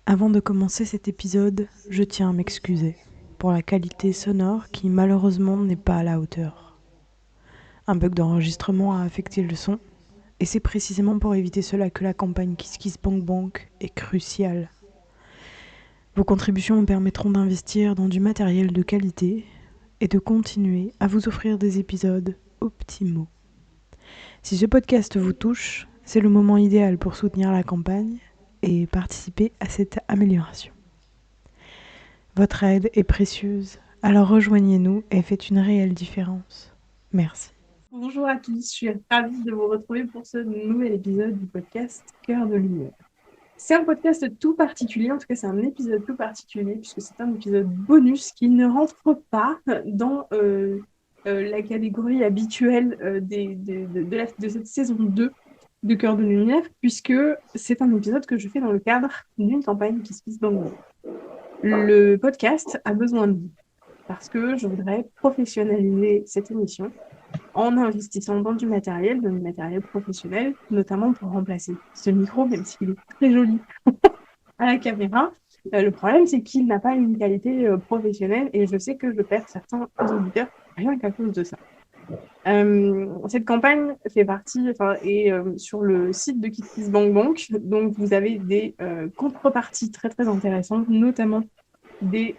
Avant de commencer cet épisode, je tiens à m'excuser pour la qualité sonore qui malheureusement n'est pas à la hauteur. Un bug d'enregistrement a affecté le son, et c'est précisément pour éviter cela que la campagne KissKissBankBank est cruciale. Vos contributions me permettront d'investir dans du matériel de qualité et de continuer à vous offrir des épisodes optimaux. Si ce podcast vous touche, c'est le moment idéal pour soutenir la campagne et participer à cette amélioration. Votre aide est précieuse, alors rejoignez-nous et faites une réelle différence. Merci. Bonjour à tous, je suis ravie de vous retrouver pour ce nouvel épisode du podcast Cœur de Lumière. C'est un podcast tout particulier, en tout cas c'est un épisode tout particulier puisque c'est un épisode bonus qui ne rentre pas dans la catégorie habituelle de cette saison 2 de Cœur de Lumière, puisque c'est un épisode que je fais dans le cadre d'une campagne qui se passe dans le monde. Le podcast a besoin de vous parce que je voudrais professionnaliser cette émission en investissant dans du matériel professionnel, notamment pour remplacer ce micro, même s'il est très joli à la caméra. Le problème, c'est qu'il n'a pas une qualité professionnelle et je sais que je perds certains auditeurs rien qu'à cause de ça. Cette campagne fait partie, est sur le site de KissKissBankBank, donc vous avez des contreparties très très intéressantes, notamment des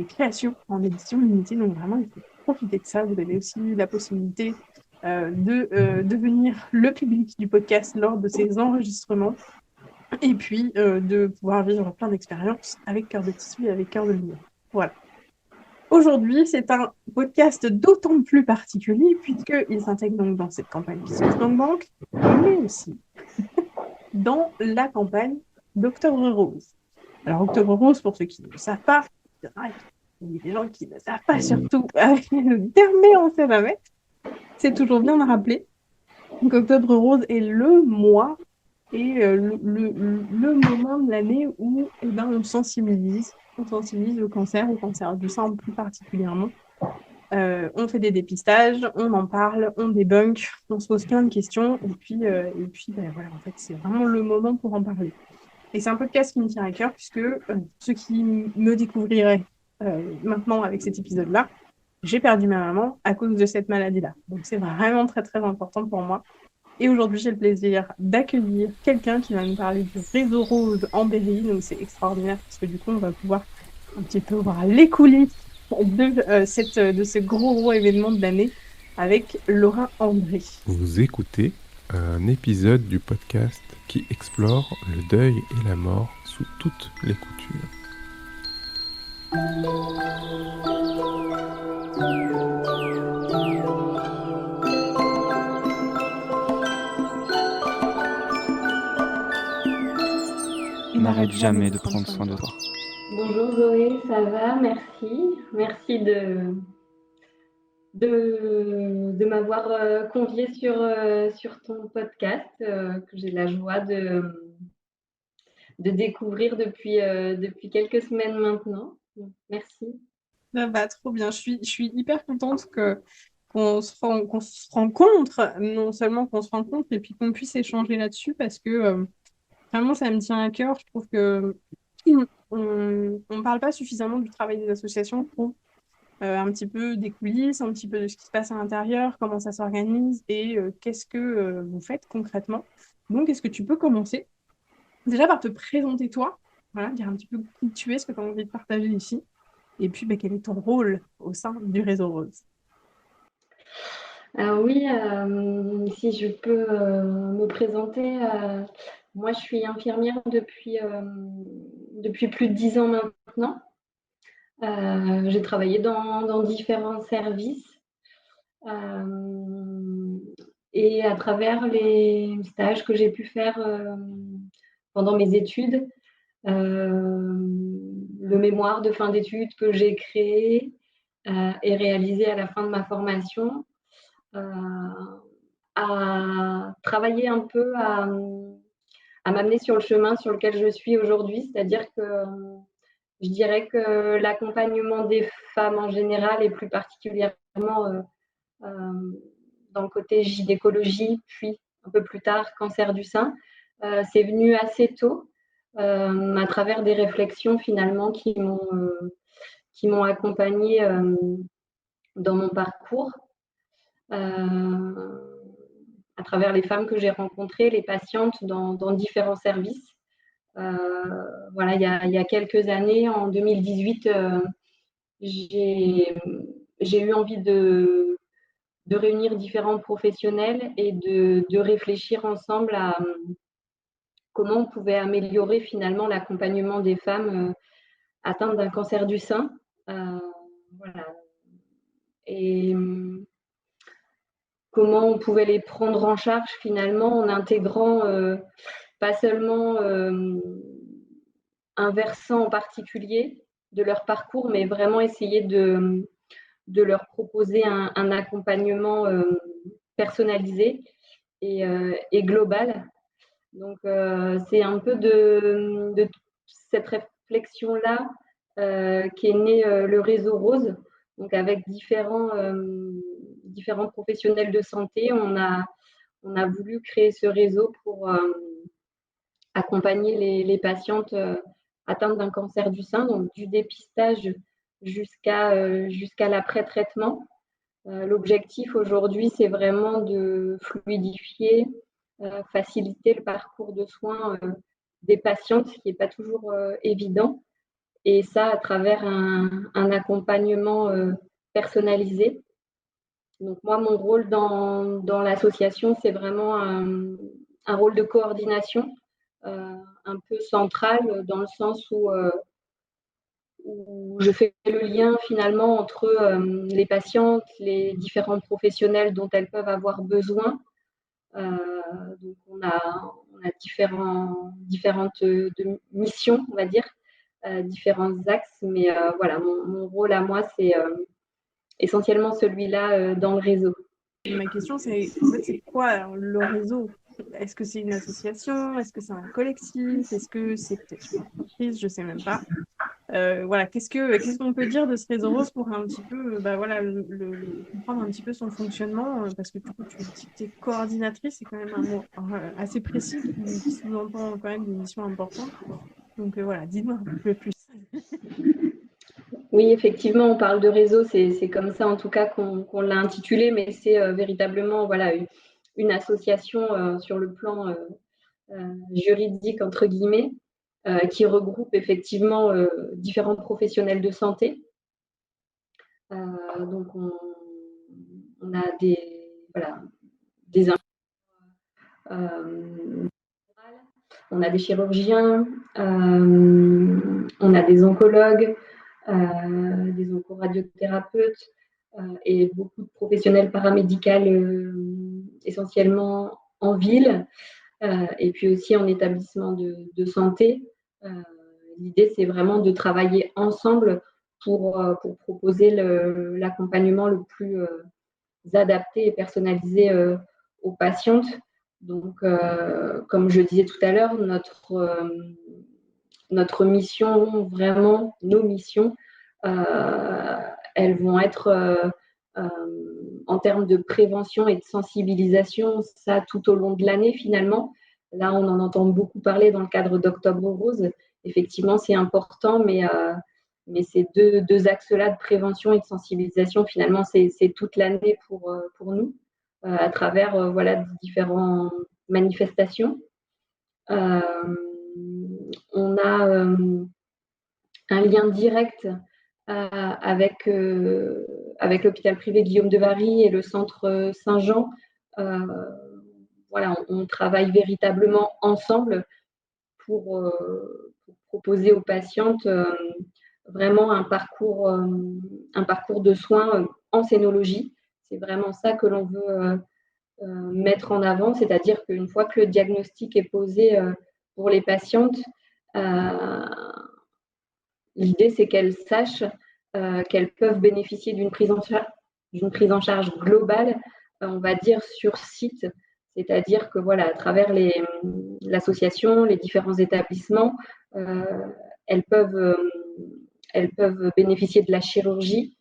créations en édition limitée. Donc vraiment, il faut profiter de ça. Vous avez aussi la possibilité de devenir le public du podcast lors de ces enregistrements et puis de pouvoir vivre plein d'expériences avec Cœur de Tissu et avec Cœur de Lumière. Voilà. Aujourd'hui, c'est un podcast d'autant plus particulier puisqu'il s'intègre donc dans cette campagne KissKissBankBank, mais aussi dans la campagne d'Octobre Rose. Alors, Octobre Rose, pour ceux qui ne le savent pas, il y a des gens qui ne savent pas, surtout avec le dernier on sait jamais. C'est toujours bien de rappeler qu'Octobre Rose est le mois et le moment de l'année où on sensibilise au cancer du sein plus particulièrement. On fait des dépistages, on en parle, on débunk, on se pose plein de questions, voilà, en fait, c'est vraiment le moment pour en parler. Et c'est un podcast qui me tient à cœur puisque ceux qui me découvriraient maintenant avec cet épisode-là, j'ai perdu ma maman à cause de cette maladie-là. Donc c'est vraiment très très important pour moi. Et aujourd'hui, j'ai le plaisir d'accueillir quelqu'un qui va nous parler du réseau rose en Berry. Donc c'est extraordinaire parce que du coup, on va pouvoir un petit peu voir les coulisses de ce gros événement de l'année avec Laura André. Vous écoutez un épisode du podcast qui explore le deuil et la mort sous toutes les coutures. N'arrête jamais de prendre soin de toi. Bonjour Zoé, ça va? Merci. Merci de m'avoir conviée sur ton podcast que j'ai la joie de découvrir depuis quelques semaines maintenant. Merci. Ah bah, trop bien. Je suis hyper contente qu'on se rencontre, non seulement qu'on se rencontre, et puis qu'on puisse échanger là-dessus parce que vraiment, ça me tient à cœur. Je trouve que on parle pas suffisamment du travail des associations, je trouve. Un petit peu des coulisses, un petit peu de ce qui se passe à l'intérieur, comment ça s'organise et qu'est-ce que vous faites concrètement. Donc, est-ce que tu peux commencer déjà par te présenter toi, voilà, dire un petit peu qui tu es, ce que tu as envie de partager ici, et puis quel est ton rôle au sein du réseau Rose. Alors oui, si je peux me présenter, moi je suis infirmière depuis plus de 10 ans maintenant. J'ai travaillé dans différents services et à travers les stages que j'ai pu faire pendant mes études, le mémoire de fin d'études que j'ai créé et réalisé à la fin de ma formation, à travailler un peu à m'amener sur le chemin sur lequel je suis aujourd'hui, c'est-à-dire que je dirais que l'accompagnement des femmes en général et plus particulièrement dans le côté gynécologie, puis un peu plus tard cancer du sein, c'est venu assez tôt. à travers des réflexions finalement qui m'ont accompagnée dans mon parcours, à travers les femmes que j'ai rencontrées, les patientes dans différents services. Voilà, il y a quelques années, en 2018, j'ai eu envie de réunir différents professionnels et de réfléchir ensemble à comment on pouvait améliorer finalement l'accompagnement des femmes atteintes d'un cancer du sein. Voilà. Et comment on pouvait les prendre en charge finalement en intégrant pas seulement un versant en particulier de leur parcours, mais vraiment essayer de leur proposer un accompagnement personnalisé et global. Donc, c'est un peu de cette réflexion-là qu'est né le réseau Rose. Donc, avec différents professionnels de santé, on a voulu créer ce réseau pour accompagner les patientes atteintes d'un cancer du sein, donc du dépistage jusqu'à l'après-traitement. L'objectif aujourd'hui, c'est vraiment de fluidifier, faciliter le parcours de soins des patientes, ce qui n'est pas toujours évident, et ça à travers un accompagnement personnalisé. Donc moi, mon rôle dans l'association, c'est vraiment un rôle de coordination, un peu central, dans le sens où je fais le lien finalement entre les patientes, les différents professionnels dont elles peuvent avoir besoin. Donc on a différentes missions, on va dire, différents axes, mais voilà, mon rôle à moi, c'est essentiellement celui-là dans le réseau. Ma question, c'est en fait, c'est quoi alors, le réseau? Est-ce que c'est une association? Est-ce que c'est un collectif? Est-ce que c'est peut-être une entreprise? Je ne sais même pas. Voilà, qu'est-ce qu'on peut dire de ce réseau Rose pour un petit peu voilà, comprendre un petit peu son fonctionnement, parce que du coup, tu dis que tu es coordinatrice, c'est quand même un mot assez précis qui sous-entend quand même une mission importante. Donc voilà, dis-moi un peu plus. Oui, effectivement, on parle de réseau, c'est comme ça en tout cas qu'on l'a intitulé, mais c'est véritablement voilà, une association sur le plan juridique, entre guillemets, qui regroupe effectivement différents professionnels de santé. Donc, on a des on a des chirurgiens, on a des oncologues, des oncoradiothérapeutes et beaucoup de professionnels paramédicaux essentiellement en ville et puis aussi en établissement de santé. L'idée, c'est vraiment de travailler ensemble pour proposer l'accompagnement le plus adapté et personnalisé aux patientes. Donc, comme je disais tout à l'heure, notre mission, vraiment, nos missions, elles vont être en termes de prévention et de sensibilisation, ça tout au long de l'année finalement. Là, on en entend beaucoup parler dans le cadre d'Octobre Rose. Effectivement, c'est important, mais ces deux axes-là de prévention et de sensibilisation, finalement, c'est toute l'année pour nous, à travers voilà, différentes manifestations. On a un lien direct avec l'hôpital privé Guillaume de Varry et le centre Saint-Jean. Voilà, on travaille véritablement ensemble pour proposer aux patientes vraiment un parcours de soins en scénologie. C'est vraiment ça que l'on veut mettre en avant, c'est-à-dire qu'une fois que le diagnostic est posé pour les patientes, l'idée c'est qu'elles sachent qu'elles peuvent bénéficier d'une prise en charge globale, on va dire sur site, c'est-à-dire que voilà, à travers l'association, les différents établissements, elles peuvent bénéficier de la chirurgie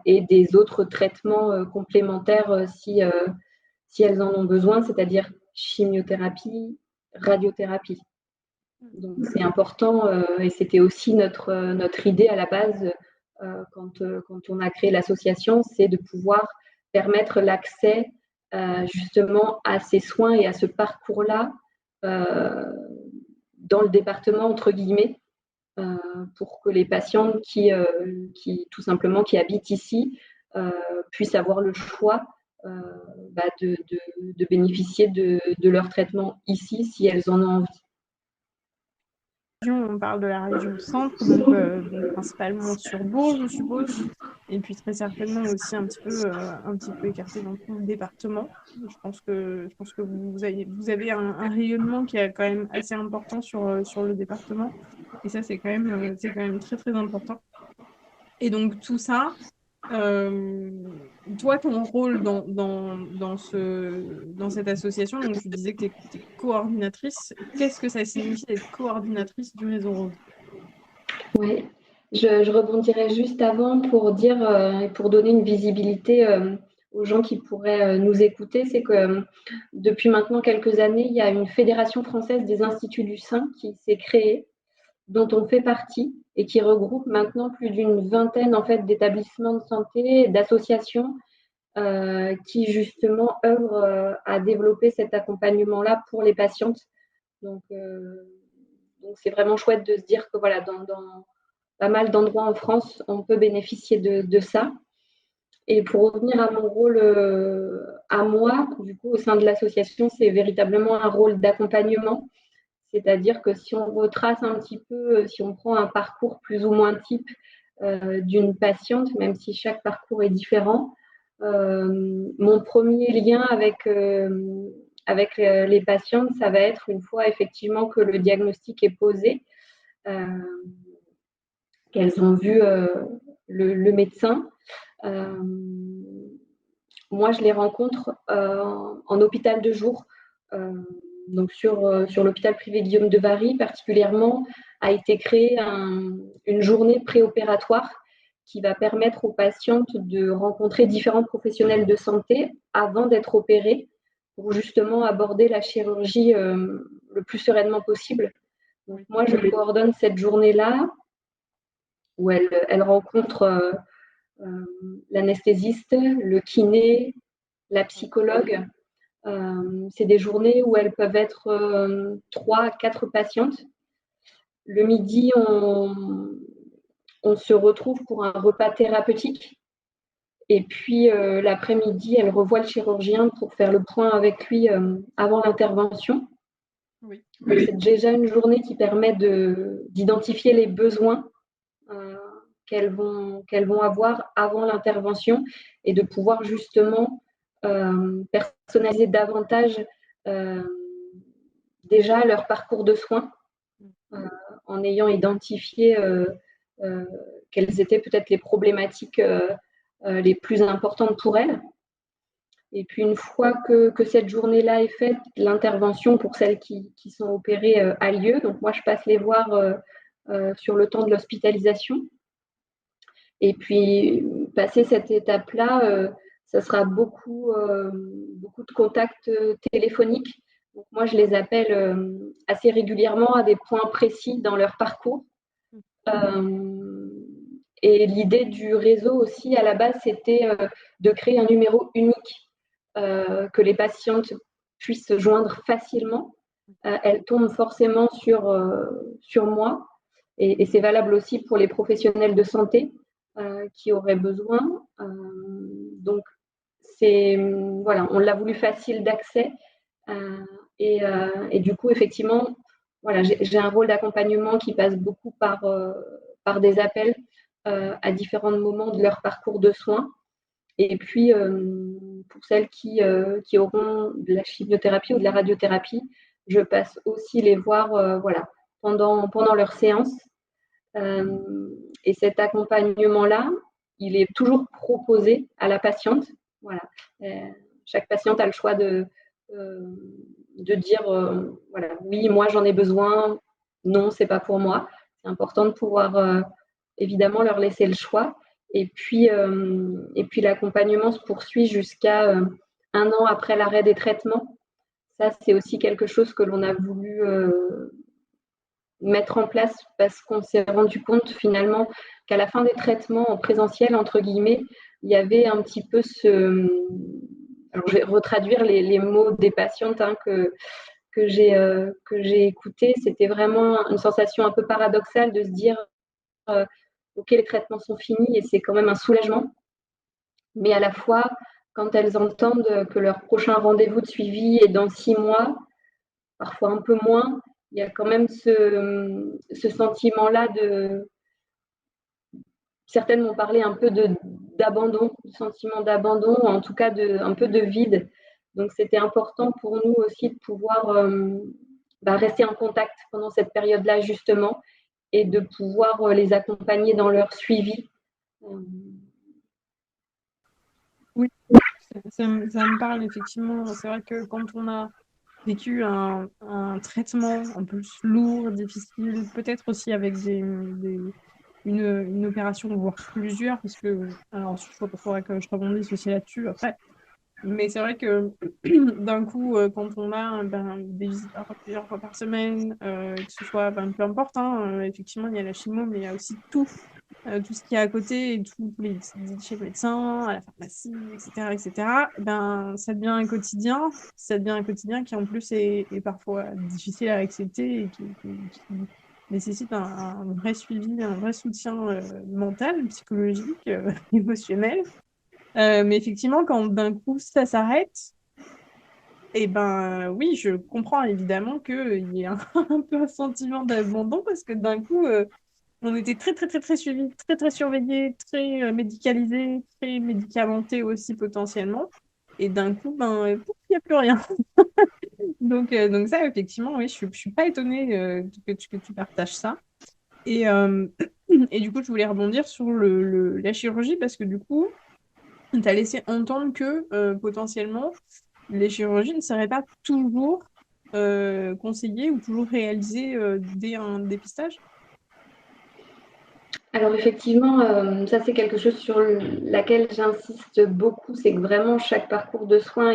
et des autres traitements complémentaires si elles en ont besoin, c'est-à-dire chimiothérapie, radiothérapie. Donc c'est important et c'était aussi notre idée à la base quand on a créé l'association, c'est de pouvoir permettre l'accès justement à ces soins et à ce parcours-là dans le département, entre guillemets, pour que les patients tout simplement qui habitent ici puissent avoir le choix de bénéficier de leur traitement ici si elles en ont envie. On parle de la région centre, donc principalement sur Bourges, je suppose, et puis très certainement aussi un petit peu écarté dans tout le département. Je pense que vous avez un rayonnement qui est quand même assez important sur le département, et ça c'est quand même très très important. Et donc tout ça, toi, ton rôle dans cette association, donc tu disais que tu es coordinatrice. Qu'est-ce que ça signifie d'être coordinatrice du réseau rose? Oui, je rebondirai juste avant pour dire et pour donner une visibilité aux gens qui pourraient nous écouter, c'est que depuis maintenant quelques années, il y a une fédération française des instituts du sein qui s'est créée, dont on fait partie et qui regroupe maintenant plus d'une vingtaine en fait d'établissements de santé, d'associations qui justement œuvrent à développer cet accompagnement-là pour les patientes. Donc c'est vraiment chouette de se dire que voilà, dans pas mal d'endroits en France, on peut bénéficier de ça. Et pour revenir à mon rôle à moi, du coup, au sein de l'association, c'est véritablement un rôle d'accompagnement. C'est-à-dire que si on retrace un petit peu, si on prend un parcours plus ou moins type d'une patiente, même si chaque parcours est différent, mon premier lien avec les patientes, ça va être une fois effectivement que le diagnostic est posé, qu'elles ont vu le médecin. Moi, je les rencontre en hôpital de jour. Donc sur l'hôpital privé Guillaume de Vary, particulièrement, a été créée une journée préopératoire qui va permettre aux patientes de rencontrer différents professionnels de santé avant d'être opérées pour justement aborder la chirurgie le plus sereinement possible. Donc, moi, je coordonne cette journée-là où elle rencontre l'anesthésiste, le kiné, la psychologue. C'est des journées où elles peuvent être 3 à 4 patientes. Le midi, on se retrouve pour un repas thérapeutique. Et puis l'après-midi, elle revoit le chirurgien pour faire le point avec lui avant l'intervention. Oui. C'est déjà une journée qui permet d'identifier les besoins qu'elles vont avoir avant l'intervention et de pouvoir justement personnaliser davantage déjà leur parcours de soins en ayant identifié quelles étaient peut-être les problématiques les plus importantes pour elles. Et puis une fois que cette journée-là est faite, l'intervention pour celles qui sont opérées a lieu. Donc moi, je passe les voir sur le temps de l'hospitalisation. Et puis, passer cette étape-là, ça sera beaucoup de contacts téléphoniques. Donc, moi, je les appelle assez régulièrement à des points précis dans leur parcours. Et l'idée du réseau aussi, à la base, c'était de créer un numéro unique que les patientes puissent se joindre facilement. Elles tombent forcément sur moi. Et c'est valable aussi pour les professionnels de santé qui auraient besoin. Donc, voilà, on l'a voulu facile d'accès. Et du coup, effectivement, voilà, j'ai un rôle d'accompagnement qui passe beaucoup par des appels à différents moments de leur parcours de soins. Et puis, pour celles qui auront de la chimiothérapie ou de la radiothérapie, je passe aussi les voir voilà, pendant leur séance. Et cet accompagnement-là, il est toujours proposé à la patiente. Voilà. Chaque patiente a le choix de dire voilà, oui, moi j'en ai besoin, non, c'est pas pour moi. C'est important de pouvoir évidemment leur laisser le choix. Et puis l'accompagnement se poursuit jusqu'à 1 an après l'arrêt des traitements. Ça, c'est aussi quelque chose que l'on a voulu mettre en place parce qu'on s'est rendu compte finalement qu'à la fin des traitements en présentiel, entre guillemets, il y avait un petit peu alors je vais retraduire les mots des patientes que j'ai écoutées. C'était vraiment une sensation un peu paradoxale de se dire ok, les traitements sont finis et c'est quand même un soulagement. Mais à la fois, quand elles entendent que leur prochain rendez-vous de suivi est dans 6 mois, parfois un peu moins, il y a quand même ce sentiment-là de... Certaines m'ont parlé un peu d'abandon, du sentiment d'abandon, ou en tout cas un peu de vide. Donc c'était important pour nous aussi de pouvoir rester en contact pendant cette période-là justement et de pouvoir les accompagner dans leur suivi. Oui, ça me parle effectivement. C'est vrai que quand on a vécu un traitement un peu lourd, difficile, peut-être aussi avec une opération, voire plusieurs, parce que, alors, il faudrait que je rebondisse aussi là-dessus après. Mais c'est vrai que d'un coup, quand on a des visiteurs plusieurs fois par semaine, que ce soit, peu importe, hein, effectivement, il y a la chimio, mais il y a aussi tout ce qui est à côté, et tous les visites chez le médecin, à la pharmacie, etc., ça devient un quotidien. Ça devient un quotidien qui, en plus, est parfois difficile à accepter et qui nécessite un vrai suivi, un vrai soutien mental, psychologique, émotionnel. Mais effectivement, quand d'un coup ça s'arrête, oui, je comprends évidemment qu'il y ait un peu un sentiment d'abandon parce que d'un coup, on était très, très, très, très suivis, très, très surveillés, très médicalisés, très médicamentés aussi potentiellement. Et d'un coup, pouf, il n'y a plus rien. Donc ça, effectivement, oui, je suis pas étonnée que tu partages ça. Et, euh, et du coup, je voulais rebondir sur la chirurgie parce que du coup, tu as laissé entendre que potentiellement, les chirurgies ne seraient pas toujours conseillées ou toujours réalisées dès un dépistage. Alors effectivement, ça c'est quelque chose sur laquelle j'insiste beaucoup, c'est que vraiment chaque parcours de soins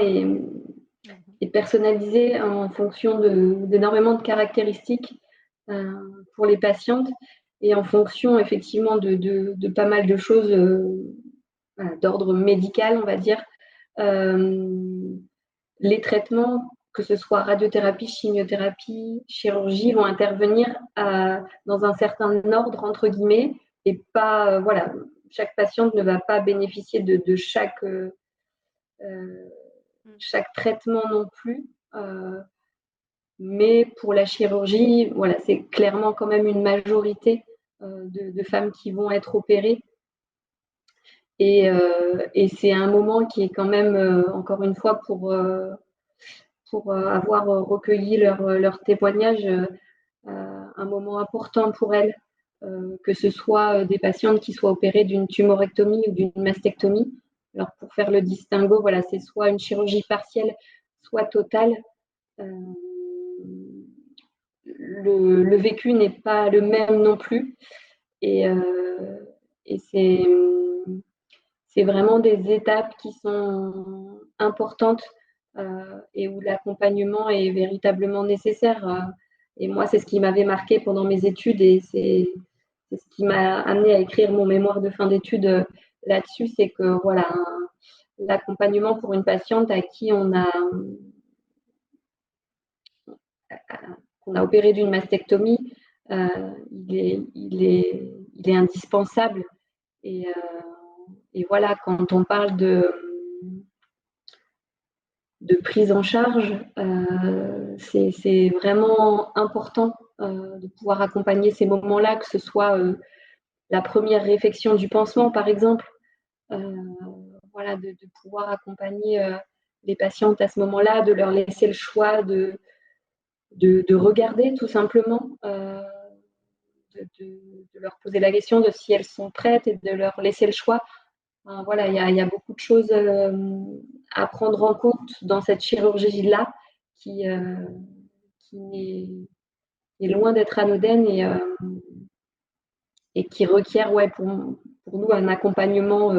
est personnalisé en fonction d'énormément de caractéristiques pour les patientes et en fonction effectivement de pas mal de choses d'ordre médical, on va dire. Les traitements, que ce soit radiothérapie, chimiothérapie, chirurgie, vont intervenir dans un certain ordre, entre guillemets, et pas, voilà, chaque patiente ne va pas bénéficier de chaque traitement non plus. Mais pour la chirurgie, voilà, c'est clairement quand même une majorité de femmes qui vont être opérées. Et c'est un moment qui est quand même, encore une fois, pour avoir recueilli leur témoignage, un moment important pour elles, que ce soit des patientes qui soient opérées d'une tumorectomie ou d'une mastectomie. Alors pour faire le distinguo, voilà, c'est soit une chirurgie partielle, soit totale. Le vécu n'est pas le même non plus. Et c'est vraiment des étapes qui sont importantes et où l'accompagnement est véritablement nécessaire. Et moi, c'est ce qui m'avait marqué pendant mes études et c'est ce qui m'a amené à écrire mon mémoire de fin d'études là-dessus, c'est que voilà, l'accompagnement pour une patiente à qui on a opéré d'une mastectomie, il est indispensable. Et voilà, quand on parle de prise en charge, c'est vraiment important de pouvoir accompagner ces moments-là, que ce soit la première réflexion du pansement, par exemple, voilà, de pouvoir accompagner les patientes à ce moment-là, de leur laisser le choix de regarder tout simplement, de leur poser la question de si elles sont prêtes et de leur laisser le choix. Voilà, il y a beaucoup de choses à prendre en compte dans cette chirurgie-là qui est loin d'être anodine et qui requiert pour nous un accompagnement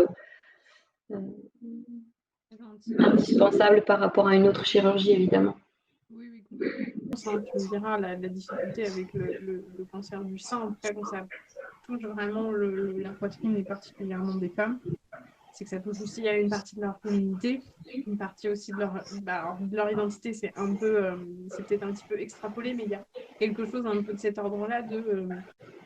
indispensable par rapport à une autre chirurgie, évidemment. Oui, tu me diras la difficulté avec le cancer du sein, en tout cas quand ça touche vraiment la poitrine et particulièrement des femmes, c'est que ça touche aussi à une partie de leur féminité, une partie aussi de leur identité, c'est un peu, c'est peut-être un petit peu extrapolé, mais il y a quelque chose un peu de cet ordre-là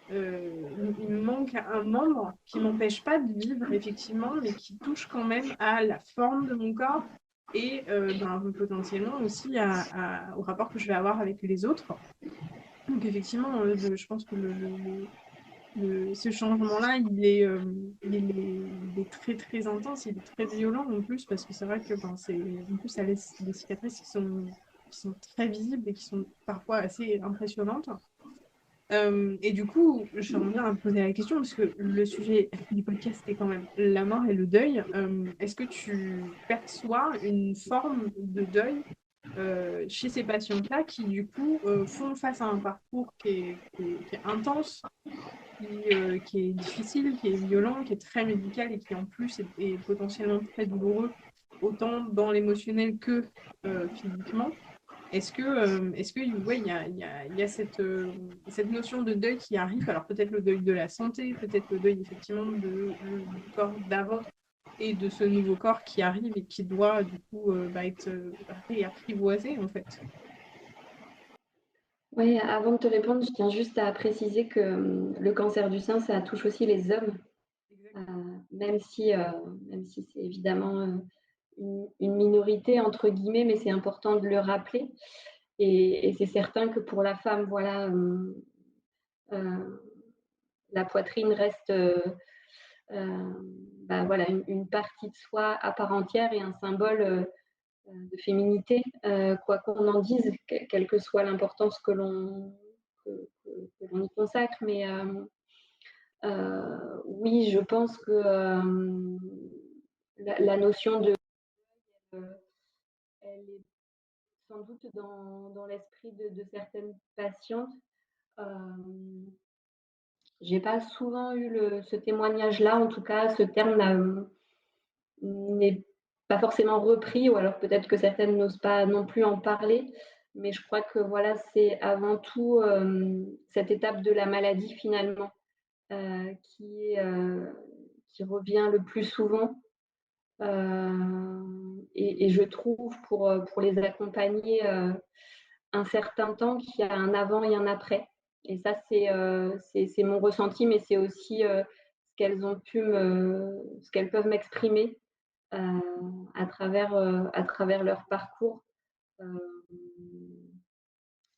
il me manque un membre qui m'empêche pas de vivre effectivement, mais qui touche quand même à la forme de mon corps et potentiellement aussi au rapport que je vais avoir avec les autres. Donc effectivement, je pense que ce changement-là, il est très très intense, il est très violent en plus, parce que c'est vrai que en plus, ça laisse des cicatrices qui sont très visibles et qui sont parfois assez impressionnantes. Et du coup, j'aimerais bien poser la question, parce que le sujet du podcast est quand même la mort et le deuil. Est-ce que tu perçois une forme de deuil chez ces patientes-là qui, du coup, font face à un parcours qui est intense, qui est difficile, qui est violent, qui est très médical et qui, en plus, est potentiellement très douloureux, autant dans l'émotionnel que physiquement? Ouais, il y a cette notion de deuil qui arrive, alors peut-être le deuil de la santé, peut-être le deuil effectivement du corps d'avant et de ce nouveau corps qui arrive et qui doit du coup être réapprivoisé en fait. Oui, avant de te répondre, je tiens juste à préciser que le cancer du sein, ça touche aussi les hommes, même si c'est évidemment une minorité, entre guillemets, mais c'est important de le rappeler. Et c'est certain que pour la femme, voilà, la poitrine reste voilà, une partie de soi à part entière et un symbole de féminité, quoi qu'on en dise, quelle que soit l'importance que l'on y consacre. Mais oui, je pense que la notion de elle est sans doute dans l'esprit de certaines patientes. J'ai pas souvent eu ce témoignage-là, en tout cas, ce terme n'est pas forcément repris, ou alors peut-être que certaines n'osent pas non plus en parler. Mais je crois que voilà, c'est avant tout cette étape de la maladie finalement qui revient le plus souvent. Et je trouve pour les accompagner un certain temps qu'il y a un avant et un après. Et ça, c'est mon ressenti, mais c'est aussi ce qu'elles peuvent m'exprimer à travers leur parcours.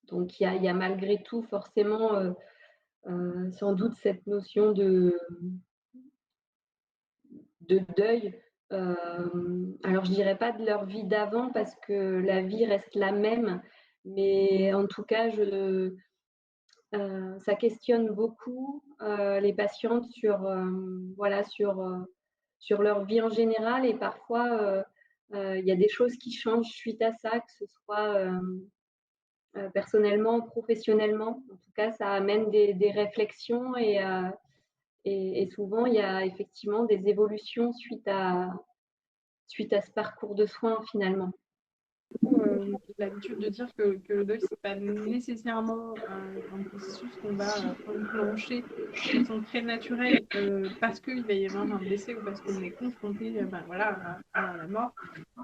Donc, il y a malgré tout forcément sans doute cette notion de deuil. Alors, je dirais pas de leur vie d'avant parce que la vie reste la même, mais en tout cas, ça questionne beaucoup les patientes sur leur vie en général, et parfois il y a des choses qui changent suite à ça, que ce soit personnellement, professionnellement. En tout cas, ça amène des réflexions et souvent il y a effectivement des évolutions suite à ce parcours de soins finalement. L'habitude de dire que le deuil, c'est pas nécessairement un processus qu'on va enclencher de façon très naturelle parce qu'il va y avoir un décès ou parce qu'on est confronté voilà, à la mort,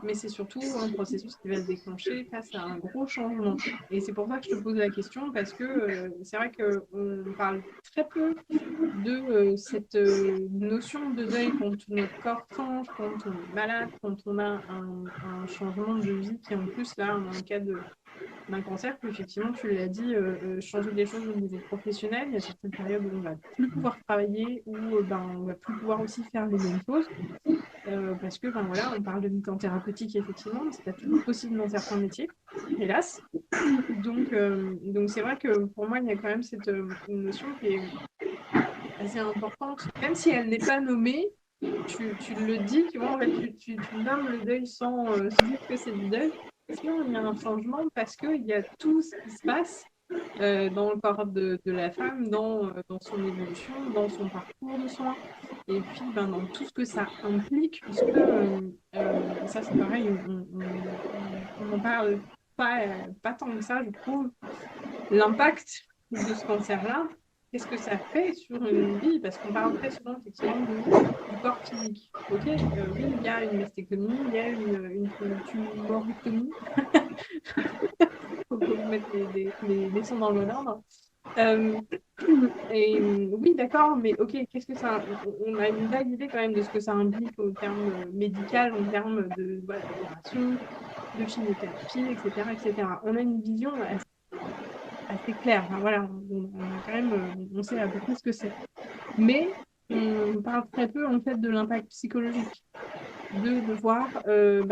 mais c'est surtout un processus qui va se déclencher face à un gros changement. Et c'est pour ça que je te pose la question, parce que c'est vrai qu'on parle très peu de cette notion de deuil quand notre corps change, quand on est malade, quand on a un changement de vie qui en plus, là, dans le cas d'un cancer, puis effectivement, tu l'as dit, changer des choses au niveau professionnel. Il y a certaines périodes où on va plus pouvoir travailler, où on va plus pouvoir aussi faire les mêmes choses. Parce que voilà, on parle de mi-temps thérapeutique, effectivement, mais c'est pas toujours possible dans certains métiers, hélas. Donc c'est vrai que pour moi, il y a quand même cette notion qui est assez importante, même si elle n'est pas nommée. Tu le dis, tu vois, en fait, tu nommes le deuil sans dire que c'est du deuil. Sinon, il y a un changement parce qu'il y a tout ce qui se passe dans le corps de la femme, dans son évolution, dans son parcours de soins, et puis dans tout ce que ça implique, puisque ça c'est pareil, on en parle pas tant que ça, je trouve. L'impact de ce cancer-là, qu'est-ce que ça fait sur une vie? Parce qu'on parle très souvent effectivement du corps physique. Ok, oui, il y a une mastectomie, il y a une tumorectomie. Faut mettre les sons dans le bon ordre. Et oui, d'accord, mais ok, qu'est-ce que ça. On a une vague idée quand même de ce que ça implique au terme médical, en termes de voilà, d'opération, de chimiothérapie, etc., etc. On a une vision assez claire. Enfin, voilà, on a quand même, on sait à peu près ce que c'est. Mais on parle très peu en fait de l'impact psychologique de devoir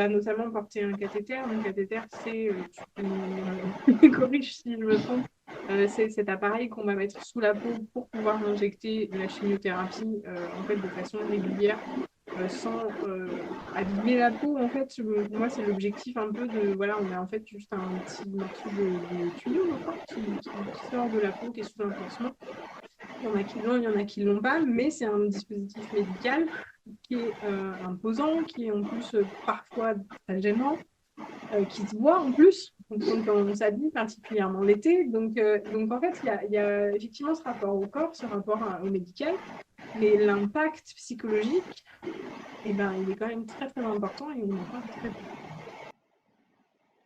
notamment porter un cathéter. Un cathéter, c'est, tu me corriges si je me trompe, c'est cet appareil qu'on va mettre sous la peau pour pouvoir injecter la chimiothérapie en fait, de façon régulière sans abîmer la peau. En fait, pour moi, c'est l'objectif un peu de, voilà, on a en fait juste un petit morceau de tuyau, je crois, qui sort de la peau, qui est sous un pansement. Il y en a qui l'ont, il y en a qui ne l'ont pas, mais c'est un dispositif médical qui est imposant, qui est en plus parfois très gênant, qui se voit en plus quand on s'habille, particulièrement l'été. Donc en fait, il y a effectivement ce rapport au corps, ce rapport au médical, mais l'impact psychologique, eh ben, il est quand même très très important et on en parle très peu.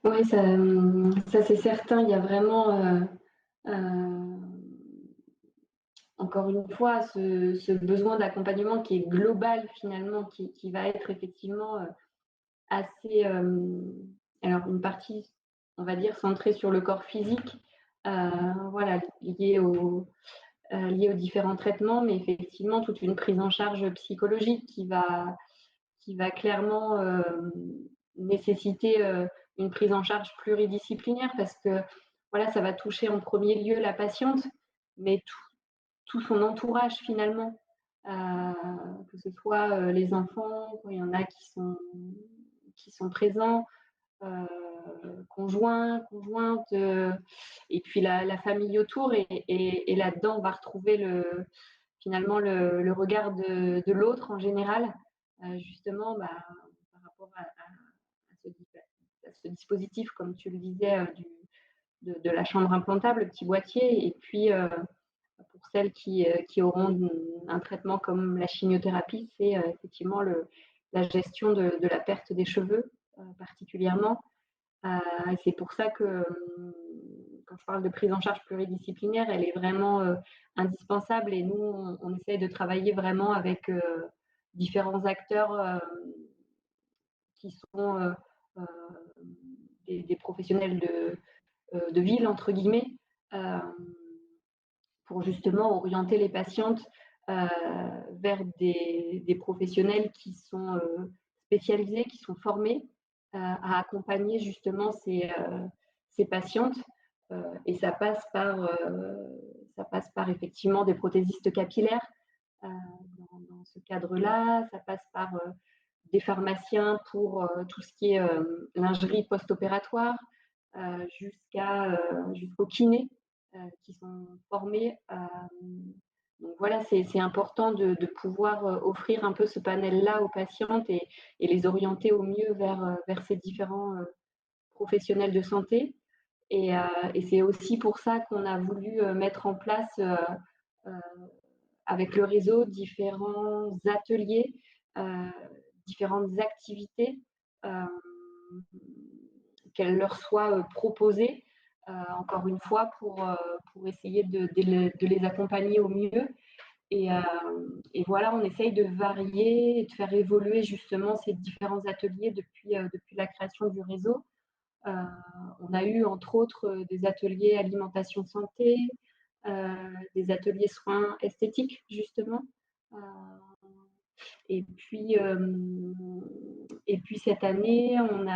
Oui, ça c'est certain. Il y a vraiment, encore une fois, ce besoin d'accompagnement qui est global finalement, qui va être effectivement assez, alors une partie, on va dire, centrée sur le corps physique, voilà, liée aux différents traitements, mais effectivement toute une prise en charge psychologique qui va clairement nécessiter une prise en charge pluridisciplinaire parce que voilà, ça va toucher en premier lieu la patiente, mais tout son entourage finalement, que ce soit les enfants, quand il y en a qui sont présents, conjoints, conjointes, et puis la famille autour. Et là-dedans, on va retrouver finalement le regard de l'autre en général, justement par rapport à ce dispositif, comme tu le disais, de la chambre implantable, le petit boîtier. Et puis, pour celles qui auront un traitement comme la chimiothérapie, c'est effectivement la gestion de la perte des cheveux, particulièrement. Et c'est pour ça que quand je parle de prise en charge pluridisciplinaire, elle est vraiment indispensable. Et nous, on essaye de travailler vraiment avec différents acteurs qui sont des professionnels de ville, entre guillemets, pour justement orienter les patientes vers des professionnels qui sont spécialisés, qui sont formés à accompagner justement ces patientes. Et ça passe par effectivement des prothésistes capillaires dans ce cadre-là. Ça passe par des pharmaciens pour tout ce qui est lingerie post-opératoire, jusqu'aux kinés qui sont formés. Donc voilà, c'est important de pouvoir offrir un peu ce panel-là aux patientes et les orienter au mieux vers ces différents professionnels de santé. Et c'est aussi pour ça qu'on a voulu mettre en place avec le réseau différents ateliers, différentes activités, qu'elles leur soient proposées, encore une fois, pour essayer de les accompagner au mieux. Et voilà, on essaye de varier et de faire évoluer justement ces différents ateliers depuis la création du réseau. On a eu entre autres des ateliers alimentation santé, des ateliers soins esthétiques justement. Et puis cette année, on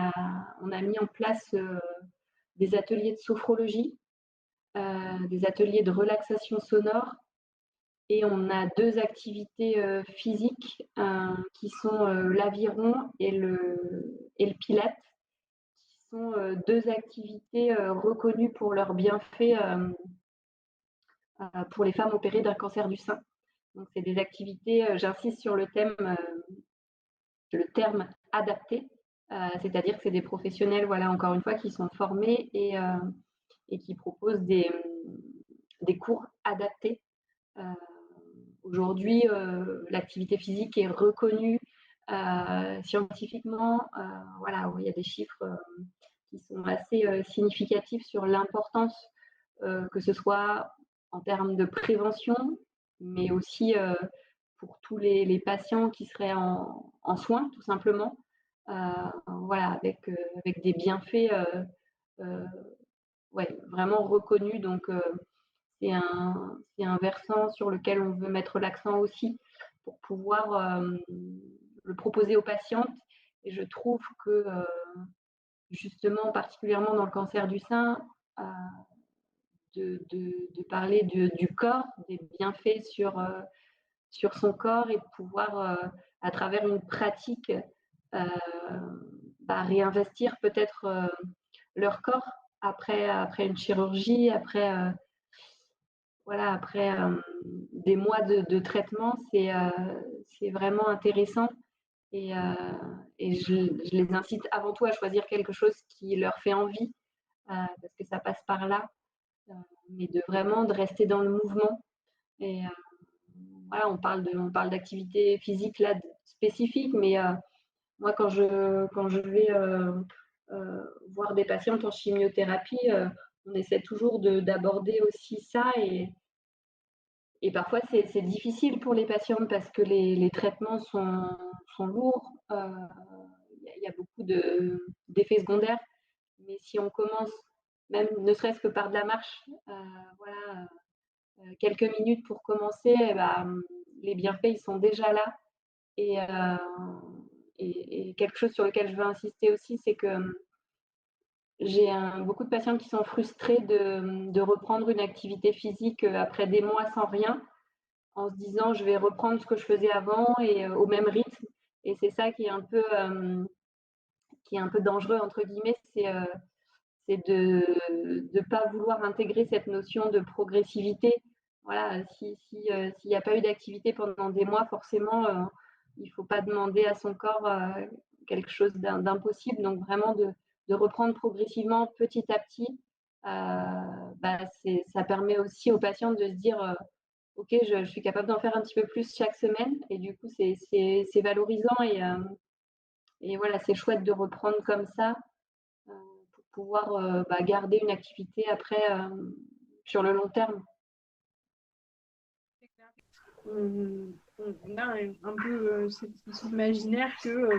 a mis en place des ateliers de sophrologie, des ateliers de relaxation sonore. Et on a 2 activités physiques qui sont l'aviron et le pilate, qui sont 2 activités reconnues pour leurs bienfaits pour les femmes opérées d'un cancer du sein. Donc, c'est des activités, j'insiste sur le terme adapté, C'est-à-dire que c'est des professionnels, voilà, encore une fois, qui sont formés et qui proposent des cours adaptés. Aujourd'hui, l'activité physique est reconnue scientifiquement. Voilà, il y a des chiffres qui sont assez significatifs sur l'importance, que ce soit en termes de prévention, mais aussi pour tous les patients qui seraient en soins, tout simplement. Voilà, avec des bienfaits ouais, vraiment reconnus. Donc, c'est un versant sur lequel on veut mettre l'accent aussi pour pouvoir le proposer aux patientes. Et je trouve que justement, particulièrement dans le cancer du sein, euh, de parler du corps, des bienfaits sur son corps et de pouvoir, à travers une pratique, réinvestir peut-être leur corps après une chirurgie, voilà, après des mois de traitement, c'est vraiment intéressant. Et, euh, et je les incite avant tout à choisir quelque chose qui leur fait envie, parce que ça passe par là, mais vraiment de rester dans le mouvement. Et voilà, on parle d'activité physique là spécifique, mais moi quand je vais voir des patientes en chimiothérapie, on essaie toujours d'aborder aussi ça. Et parfois, c'est difficile pour les patientes parce que les traitements sont lourds. Il y a beaucoup d'effets secondaires. Mais si on commence, même ne serait-ce que par de la marche, voilà, quelques minutes pour commencer, les bienfaits, ils sont déjà là. Et, et quelque chose sur lequel je veux insister aussi, c'est que j'ai beaucoup de patientes qui sont frustrées de reprendre une activité physique après des mois sans rien, en se disant je vais reprendre ce que je faisais avant et au même rythme. Et c'est ça qui est un peu dangereux, entre guillemets, c'est de ne pas vouloir intégrer cette notion de progressivité. Voilà, s'il n'y a pas eu d'activité pendant des mois, forcément, il ne faut pas demander à son corps quelque chose d'impossible. Donc vraiment de reprendre progressivement petit à petit, ça permet aussi aux patients de se dire ok, je suis capable d'en faire un petit peu plus chaque semaine. Et du coup, c'est valorisant et voilà, c'est chouette de reprendre comme ça pour pouvoir garder une activité après sur le long terme. On a un peu cet imaginaire que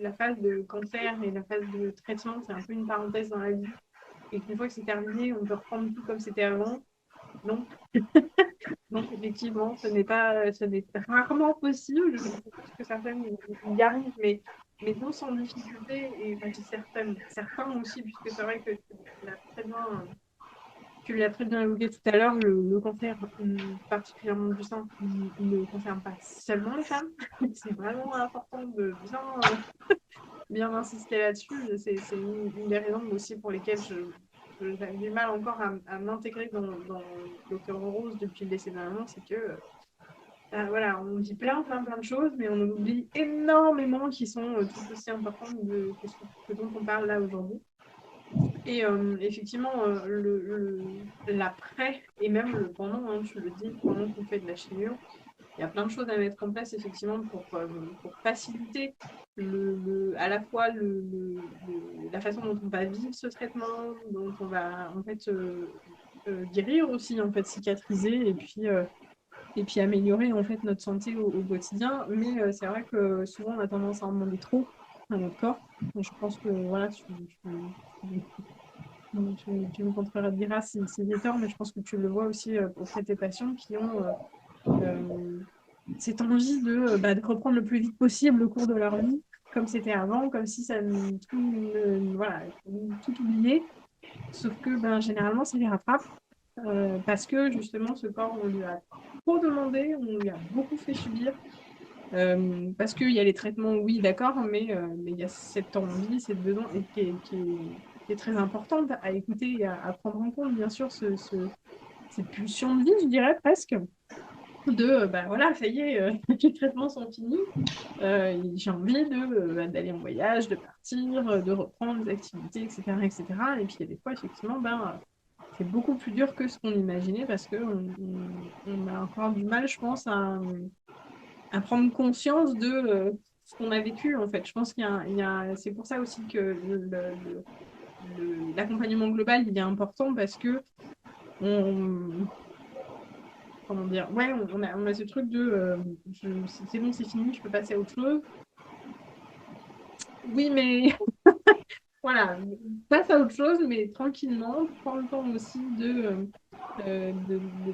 la phase de cancer et la phase de traitement, c'est un peu une parenthèse dans la vie. Et qu'une fois que c'est terminé, on peut reprendre tout comme c'était avant. Non. Donc, effectivement, ce n'est rarement possible. Je pense que certaines y arrivent, mais non sans difficulté. Et enfin, certains aussi, puisque c'est vrai que tu l'as très bien évoqué tout à l'heure, le cancer, particulièrement du sein, il ne concerne pas seulement les femmes. C'est vraiment important de bien insister là-dessus. C'est une des raisons aussi pour lesquelles j'avais du mal encore à m'intégrer dans Docteur Rose depuis le décès de ma maman, c'est que voilà, on dit plein de choses, mais on oublie énormément qui sont tout aussi importantes que ce dont on parle là aujourd'hui. Et effectivement, l'après et même le pendant, hein, tu le dis, pendant qu'on fait de la chimio, il y a plein de choses à mettre en place effectivement pour faciliter à la fois la façon dont on va vivre ce traitement, dont on va en fait guérir aussi, en fait cicatriser et puis améliorer en fait notre santé au quotidien. Mais c'est vrai que souvent on a tendance à en demander trop à notre corps. Donc, je pense que voilà, tu me contrediras si j'ai tort, mais je pense que tu le vois aussi auprès de tes patients qui ont cette envie de reprendre le plus vite possible le cours de leur vie, comme c'était avant, comme si voilà, tout oublié. Sauf que généralement, ça les rattrape parce que justement, ce corps, on lui a trop demandé, on lui a beaucoup fait subir. Parce qu'il y a les traitements, oui, d'accord, mais il y a cette envie, cette besoin, et qui est très importante à écouter et à prendre en compte, bien sûr, cette pulsion de vie, je dirais presque. voilà, ça y est, les traitements sont finis. J'ai envie d'aller en voyage, de partir, de reprendre des activités, etc., etc. Et puis, il y a des fois, effectivement, c'est beaucoup plus dur que ce qu'on imaginait parce qu'on a encore du mal, je pense, à prendre conscience de ce qu'on a vécu, en fait. Je pense c'est pour ça aussi que l'accompagnement global, il est important parce que comment dire, ouais, on a ce truc c'est bon, c'est fini, je peux passer à autre chose. Oui, mais voilà, passe à autre chose, mais tranquillement, prends le temps aussi de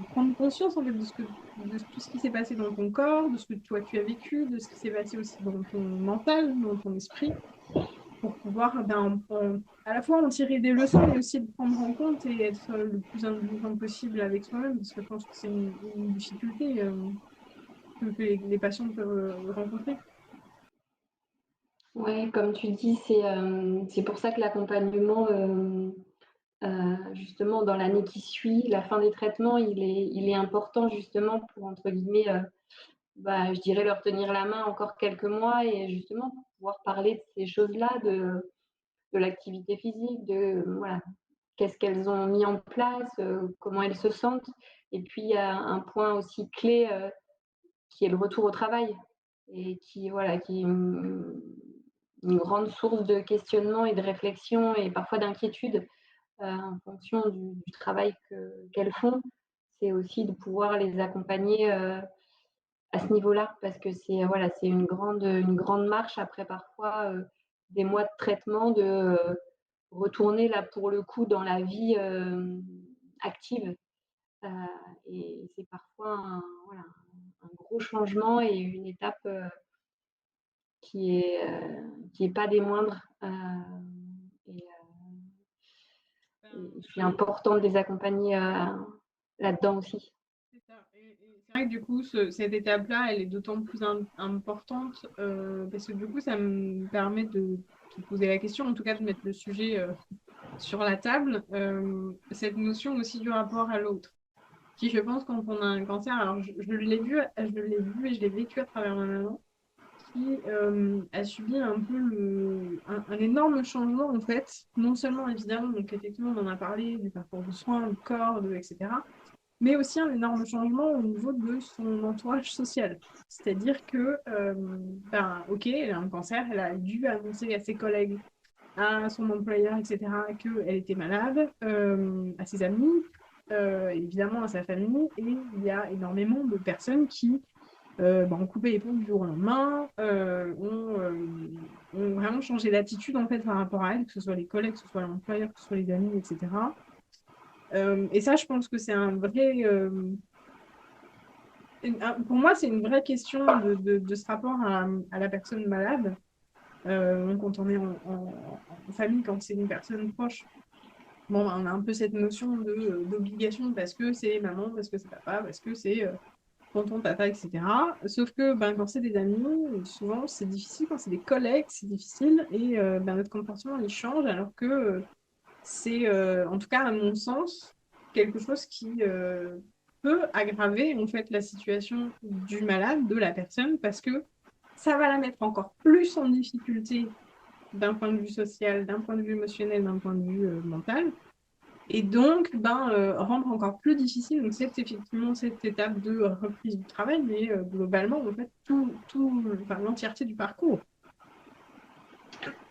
prendre conscience en fait, de tout ce qui s'est passé dans ton corps, de ce que toi tu as vécu, de ce qui s'est passé aussi dans ton mental, dans ton esprit, pour pouvoir à la fois en tirer des leçons, mais aussi le prendre en compte et être le plus indulgent possible avec soi-même, parce que je pense que c'est une difficulté que les patients peuvent rencontrer. Oui, comme tu dis, c'est pour ça que l'accompagnement, justement, dans l'année qui suit, la fin des traitements, il est important justement pour, entre guillemets, je dirais leur tenir la main encore quelques mois et justement pour pouvoir parler de ces choses-là, de l'activité physique, voilà, qu'est-ce qu'elles ont mis en place, comment elles se sentent. Et puis, il y a un point aussi clé qui est le retour au travail et voilà, qui est une grande source de questionnement et de réflexion et parfois d'inquiétude en fonction du travail qu'elles font. C'est aussi de pouvoir les accompagner à ce niveau-là parce que c'est une grande marche après parfois des mois de traitement de retourner là pour le coup dans la vie active. Et c'est parfois un gros changement et une étape qui est pas des moindres. Et c'est important de les accompagner là-dedans aussi. C'est ça. Et c'est vrai que du coup, cette étape-là, elle est d'autant plus importante parce que du coup, ça me permet de te poser la question, en tout cas de mettre le sujet sur la table, cette notion aussi du rapport à l'autre, qui je pense quand on a un cancer, alors je l'ai vu et je l'ai vécu à travers ma maman, qui a subi un peu un énorme changement en fait, non seulement évidemment, donc effectivement on en a parlé du parcours de soins, du corps, etc., mais aussi un énorme changement au niveau de son entourage social. C'est-à-dire que, ok, elle a un cancer, elle a dû annoncer à ses collègues, à son employeur, etc., qu'elle était malade, à ses amis, évidemment à sa famille, et il y a énormément de personnes qui ont coupé les ponts du jour au lendemain, ont vraiment changé d'attitude en fait par rapport à elle, que ce soit les collègues, que ce soit l'employeur, que ce soit les amis, etc. Et ça, je pense que c'est un vrai. Pour moi, c'est une vraie question de ce rapport à la personne malade. Quand on est en famille, quand c'est une personne proche, bon, on a un peu cette notion d'obligation parce que c'est maman, parce que c'est papa, parce que c'est tonton, tata, etc. Sauf que quand c'est des amis, souvent c'est difficile, quand c'est des collègues, c'est difficile et notre comportement il change alors que c'est, en tout cas à mon sens, quelque chose qui peut aggraver en fait la situation du malade, de la personne, parce que ça va la mettre encore plus en difficulté d'un point de vue social, d'un point de vue émotionnel, d'un point de vue mental. Et donc, rendre encore plus difficile, donc c'est effectivement cette étape de reprise du travail, mais globalement, en fait, l'entièreté du parcours.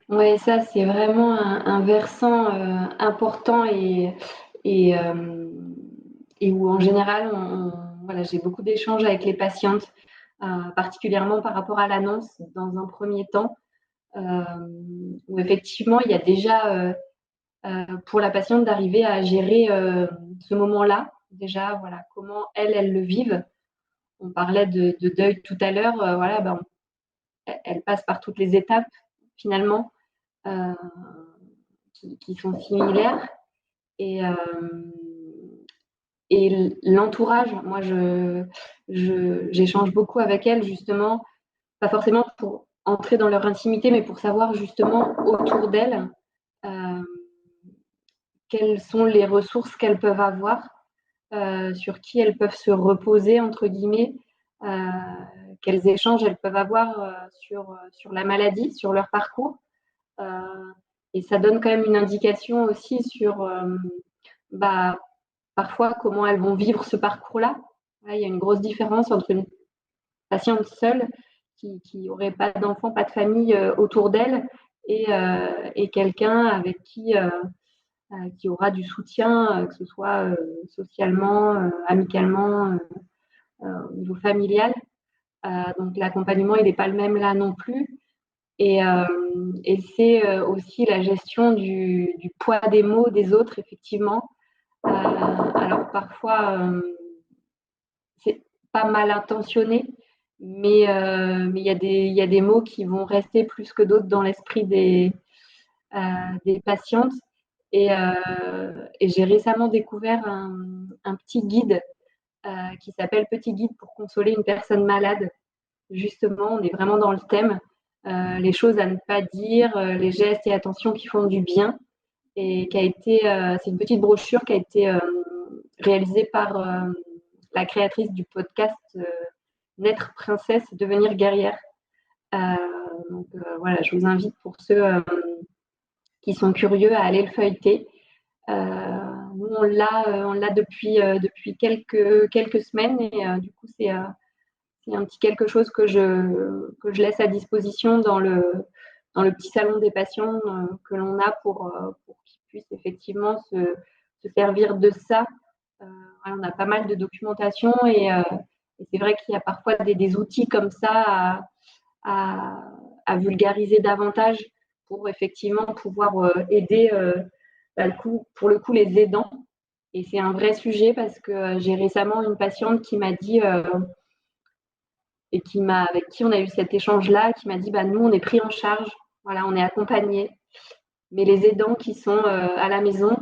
Oui, ça, c'est vraiment un versant important et où, en général, voilà, j'ai beaucoup d'échanges avec les patientes, particulièrement par rapport à l'annonce dans un premier temps, où effectivement, il y a déjà, pour la patiente, d'arriver à gérer ce moment-là. Déjà, voilà, comment elles le vivent. On parlait de deuil tout à l'heure. Voilà, elle passe par toutes les étapes, finalement. Qui sont similaires et l'entourage, moi j'échange beaucoup avec elles justement, pas forcément pour entrer dans leur intimité, mais pour savoir justement autour d'elles quelles sont les ressources qu'elles peuvent avoir sur qui elles peuvent se reposer, entre guillemets, quels échanges elles peuvent avoir sur la maladie, sur leur parcours. Et ça donne quand même une indication aussi sur parfois comment elles vont vivre ce parcours-là. Il y a une grosse différence entre une patiente seule qui n'aurait pas d'enfant, pas de famille autour d'elle et quelqu'un avec qui aura du soutien, que ce soit socialement, amicalement, au niveau familial. Donc l'accompagnement, il n'est pas le même là non plus. Et c'est aussi la gestion du poids des mots des autres, effectivement. Alors parfois, c'est pas mal intentionné, mais il y a des mots qui vont rester plus que d'autres dans l'esprit des patientes. Et j'ai récemment découvert un petit guide qui s'appelle Petit guide pour consoler une personne malade. Justement, on est vraiment dans le thème. Les choses à ne pas dire, les gestes et attentions qui font du bien. Et c'est une petite brochure qui a été réalisée par la créatrice du podcast Naître princesse, devenir guerrière. Donc voilà, je vous invite pour ceux qui sont curieux à aller le feuilleter. Nous, on l'a depuis quelques semaines et du coup, c'est un petit quelque chose que je laisse à disposition dans le petit salon des patients que l'on a pour qu'ils puissent effectivement se servir de ça. On a pas mal de documentation et c'est vrai qu'il y a parfois des outils comme ça à vulgariser davantage pour effectivement pouvoir aider pour le coup les aidants. Et c'est un vrai sujet parce que j'ai récemment une patiente qui m'a dit avec qui on a eu cet échange-là, qui m'a dit nous, on est pris en charge, voilà, on est accompagnés. Mais les aidants qui sont à la maison,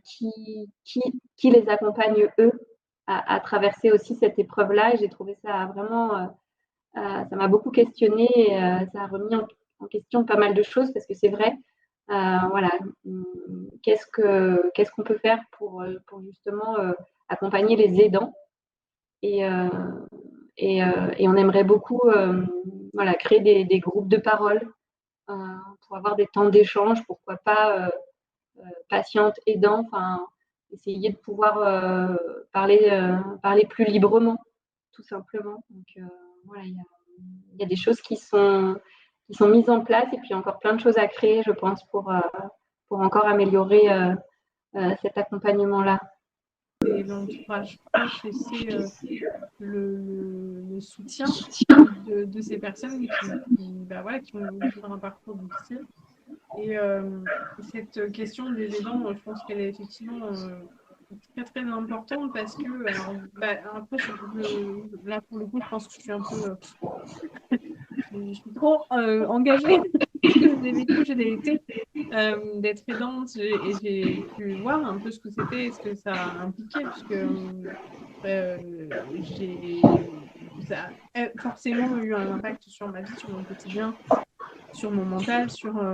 qui les accompagnent eux à traverser aussi cette épreuve-là. Et j'ai trouvé ça vraiment, ça m'a beaucoup questionnée et ça a remis en question pas mal de choses parce que c'est vrai, voilà, qu'est-ce qu'on peut faire pour justement accompagner les aidants et on aimerait beaucoup créer des groupes de parole pour avoir des temps d'échange, pourquoi pas patientes, aidants, essayer de pouvoir parler plus librement, tout simplement. Donc voilà, il y a des choses qui sont mises en place et puis encore plein de choses à créer, je pense, pour encore améliorer cet accompagnement-là. Et l'entourage proche et c'est le soutien de ces personnes qui vont vivre un parcours difficile. Et cette question des aidants, je pense qu'elle est effectivement très très importante parce que, après, là pour le coup, je pense que je suis un peu. Je suis trop engagée. J'ai vécu, j'ai été d'être aidante et j'ai pu voir un peu ce que c'était et ce que ça impliquait, puisque ça a forcément eu un impact sur ma vie, sur mon quotidien, sur mon mental, sur ma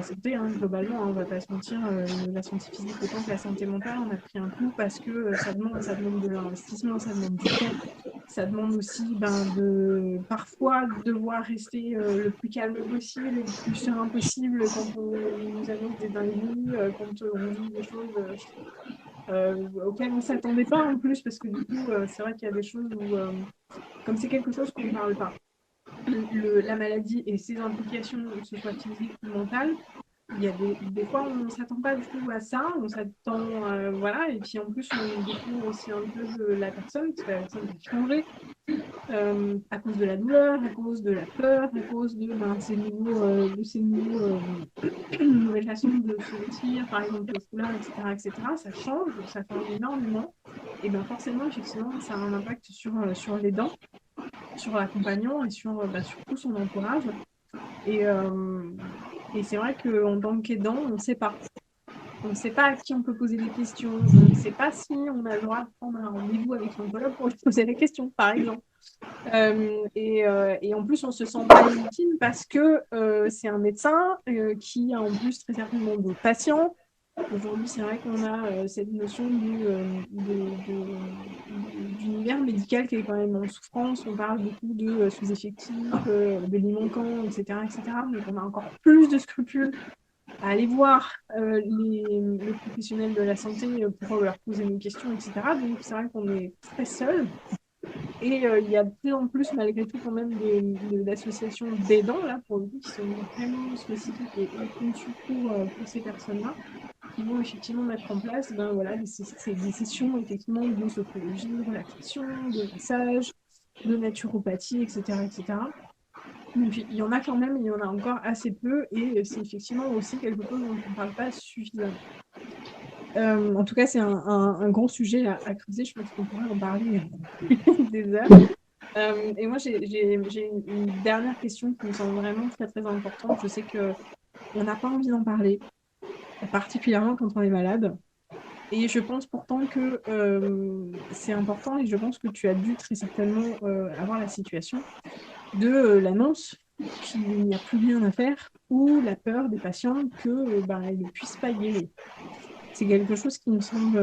santé, globalement, on ne va pas se mentir, la santé physique autant que la santé mentale, on a pris un coup parce que ça demande de l'investissement, ça demande du temps, ça demande aussi de parfois devoir rester le plus calme possible, le plus serein possible quand on nous annonce des dingueries, quand on vit des choses auxquelles on ne s'attendait pas en plus, parce que du coup, c'est vrai qu'il y a des choses où, comme c'est quelque chose qu'on ne parle pas, la maladie et ses implications, que ce soit physiques ou mentales, il y a des fois on ne s'attend pas du tout à ça, on s'attend, voilà, et puis en plus on découvre aussi un peu de la personne, parce que la personne va changer à cause de la douleur, à cause de la peur, à cause de ces nouvelles façons de se vêtir, par exemple le foulard, etc., ça change, ça change énormément, et forcément, effectivement, ça a un impact sur les dents, sur l'accompagnant et sur tout son entourage. Et c'est vrai qu'en tant qu'aidant, on ne sait pas. On ne sait pas à qui on peut poser des questions. On ne sait pas si on a le droit de prendre un rendez-vous avec son collègue pour lui poser des questions, par exemple. Et en plus, on se sent pas légitime parce que c'est un médecin qui a en plus très certainement d'autres patients, Aujourd'hui, c'est vrai qu'on a cette notion d'univers médical qui est quand même en souffrance. On parle beaucoup de sous-effectifs, de lits manquants, etc., etc. Donc, on a encore plus de scrupules à aller voir les professionnels de la santé pour leur poser nos questions, etc. Donc, c'est vrai qu'on est très seul. Et il y a de plus en plus, malgré tout, quand même, d'associations d'aidants, là, pour le coup, qui sont vraiment spécifiques et conçues pour ces personnes-là, qui vont effectivement mettre en place ben, voilà, des sessions effectivement, de sophrologie, de relaxation, de massage, de naturopathie, etc., etc. Donc, il y en a quand même, il y en a encore assez peu, et c'est effectivement aussi quelque chose dont on ne parle pas suffisamment. En tout cas, c'est un gros sujet à creuser. Je pense qu'on pourrait en parler des heures. Et moi, j'ai une dernière question qui me semble vraiment très, très importante. Je sais qu'on n'a pas envie d'en parler, particulièrement quand on est malade. Et je pense pourtant que c'est important, et je pense que tu as dû très certainement avoir la situation de l'annonce qu'il n'y a plus rien à faire, ou la peur des patients que ils ne puissent pas y aller. C'est quelque chose qui me semble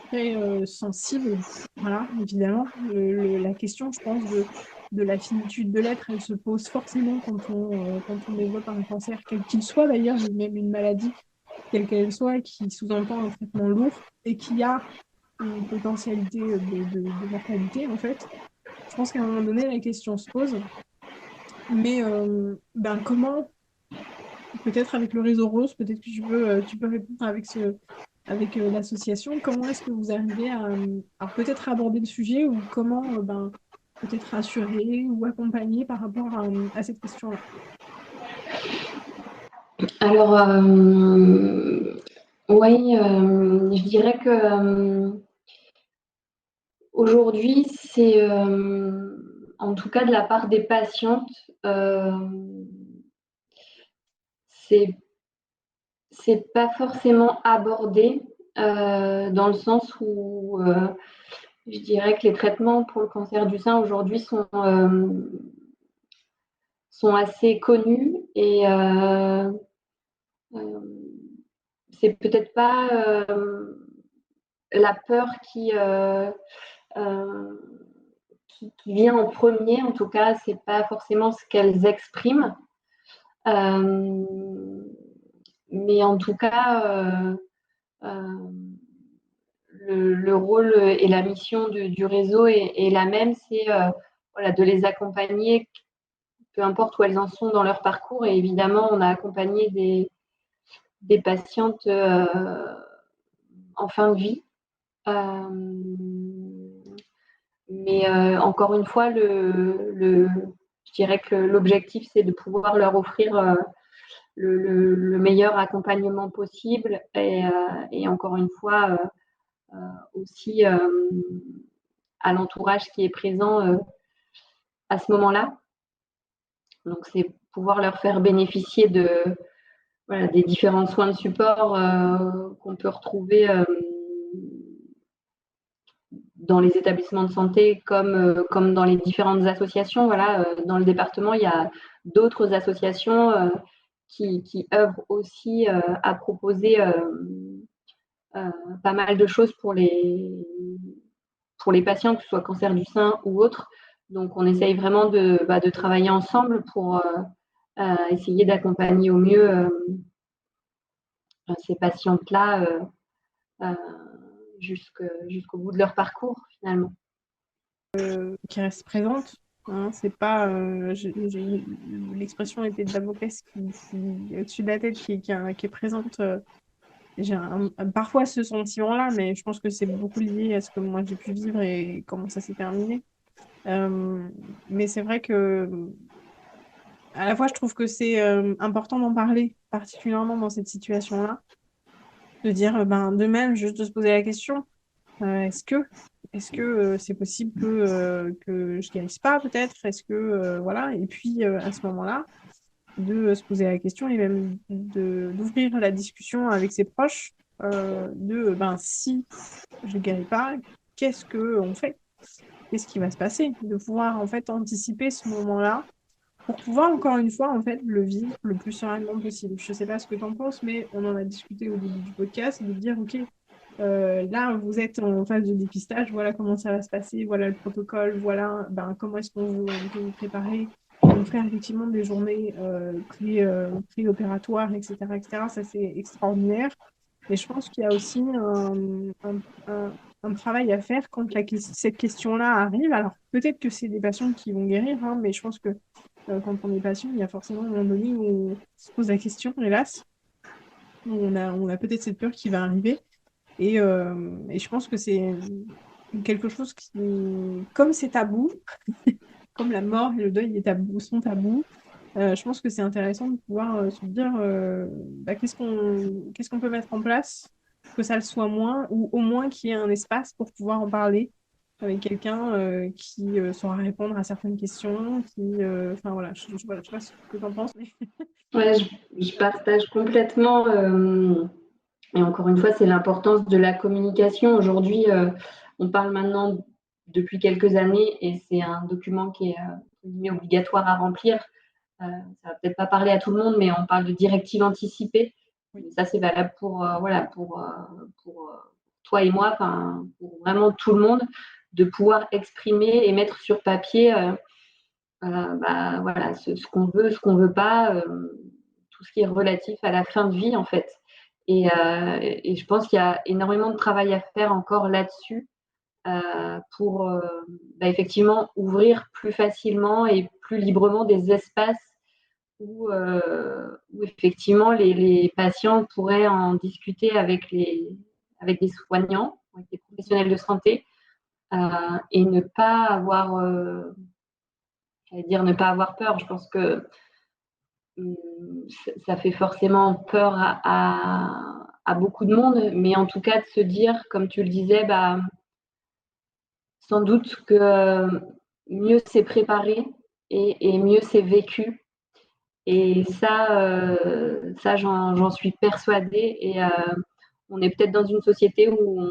très sensible. Voilà, évidemment. La question, je pense, de la finitude de l'être, elle se pose forcément quand on développe un cancer, quel qu'il soit d'ailleurs, ou même une maladie, quelle qu'elle soit, qui sous-entend un traitement lourd et qui a une potentialité de mortalité, en fait. Je pense qu'à un moment donné, la question se pose. Mais comment, peut-être avec le réseau Rose, peut-être que tu peux répondre avec l'association, comment est-ce que vous arrivez à peut-être aborder le sujet, ou comment peut-être rassurer ou accompagner par rapport à cette question-là? Alors, oui, je dirais que aujourd'hui, c'est en tout cas de la part des patientes, c'est pas forcément abordé dans le sens où je dirais que les traitements pour le cancer du sein aujourd'hui sont assez connus, et c'est peut-être pas la peur euh, qui vient en premier. En tout cas, c'est pas forcément ce qu'elles expriment. Mais en tout cas, le rôle et la mission du réseau est la même, c'est voilà, de les accompagner, peu importe où elles en sont dans leur parcours. Et évidemment, on a accompagné des patientes en fin de vie. Mais encore une fois, je dirais que l'objectif, c'est de pouvoir leur offrir le meilleur accompagnement possible, et encore une fois, aussi à l'entourage qui est présent à ce moment-là. Donc, c'est pouvoir leur faire bénéficier voilà, des différents soins de support qu'on peut retrouver dans les établissements de santé, comme dans les différentes associations. Voilà, dans le département, il y a d'autres associations qui œuvrent aussi à proposer pas mal de choses pour les patients, que ce soit cancer du sein ou autre. Donc, on essaye vraiment de travailler ensemble pour essayer d'accompagner au mieux ces patientes-là jusqu'au bout de leur parcours, finalement. Qui reste présente. Hein, c'est pas, l'expression était de Damoclès qui est au-dessus de la tête, qui est présente. J'ai parfois ce sentiment-là, mais je pense que c'est beaucoup lié à ce que moi j'ai pu vivre et comment ça s'est terminé. Mais c'est vrai que à la fois, je trouve que c'est important d'en parler, particulièrement dans cette situation-là, de dire de même, juste de se poser la question, est-ce que c'est possible que je guérisse pas, peut-être? Est-ce que voilà, et puis à ce moment-là, de se poser la question, et même d'ouvrir la discussion avec ses proches, si je ne guéris pas, qu'est-ce qu'on fait? Qu'est-ce qui va se passer? De pouvoir en fait anticiper ce moment-là pour pouvoir, encore une fois, en fait, le vivre le plus sereinement possible. Je ne sais pas ce que tu en penses, mais on en a discuté au début du podcast, de dire, OK, là, vous êtes en phase de dépistage, voilà comment ça va se passer, voilà le protocole, voilà comment est-ce on peut vous préparer. Donc, faire effectivement des journées pré-opératoires, etc., etc., ça c'est extraordinaire. Mais je pense qu'il y a aussi un travail à faire quand cette question-là arrive. Alors, peut-être que c'est des patients qui vont guérir, hein, mais je pense que quand on est patient, il y a forcément un moment donné où on se pose la question, hélas, où on a peut-être cette peur qui va arriver. Et je pense que c'est quelque chose qui, comme c'est tabou, comme la mort et le deuil sont tabous, je pense que c'est intéressant de pouvoir se dire qu'est-ce qu'on peut mettre en place pour que ça le soit moins, ou au moins qu'il y ait un espace pour pouvoir en parler avec quelqu'un qui saura répondre à certaines questions, enfin voilà, voilà, je sais pas ce que tu en penses, mais... Ouais, je partage complètement. Et encore une fois, c'est l'importance de la communication. Aujourd'hui, on parle maintenant depuis quelques années et c'est un document qui est obligatoire à remplir. Ça va peut-être pas parler à tout le monde, mais on parle de directive anticipée. Ça, c'est valable pour toi et moi, pour vraiment tout le monde, de pouvoir exprimer et mettre sur papier voilà, ce qu'on veut, ce qu'on veut pas, tout ce qui est relatif à la fin de vie, en fait. Et je pense qu'il y a énormément de travail à faire encore là-dessus pour effectivement ouvrir plus facilement et plus librement des espaces où effectivement les patients pourraient en discuter avec des soignants, avec des professionnels de santé, et ne pas avoir, ne pas avoir peur. Je pense que ça fait forcément peur à beaucoup de monde, mais en tout cas de se dire, comme tu le disais, sans doute que mieux c'est préparé et mieux c'est vécu. Et ça j'en suis persuadée. Et on est peut-être dans une société où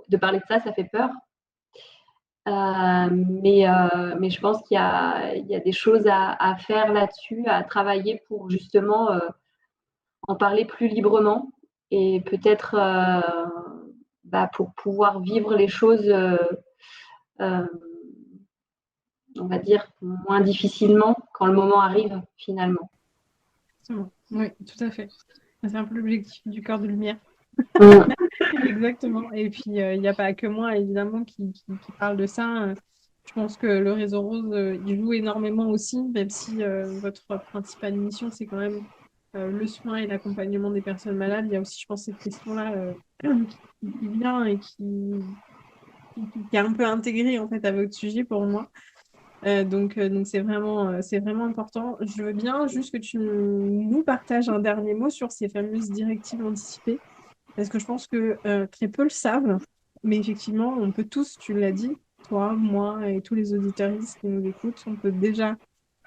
de parler de ça, ça fait peur. Mais je pense qu'il y a des choses à faire là-dessus, à travailler pour justement en parler plus librement et peut-être pour pouvoir vivre les choses, euh, on va dire, moins difficilement quand le moment arrive finalement. Exactement. Oui, tout à fait. C'est un peu l'objectif du cœur de lumière. Mm. Exactement. Et puis, il n'y a pas que moi, évidemment, qui parle de ça. Je pense que le réseau rose, il joue énormément aussi, même si votre principale mission, c'est quand même le soin et l'accompagnement des personnes malades. Il y a aussi, je pense, cette question-là qui vient et qui est un peu intégrée, en fait, à votre sujet pour moi. Donc c'est vraiment important. Je veux bien juste que tu nous partages un dernier mot sur ces fameuses directives anticipées, parce que je pense que très peu le savent, mais effectivement, on peut tous, tu l'as dit, toi, moi et tous les auditeurs qui nous écoutent, on peut déjà,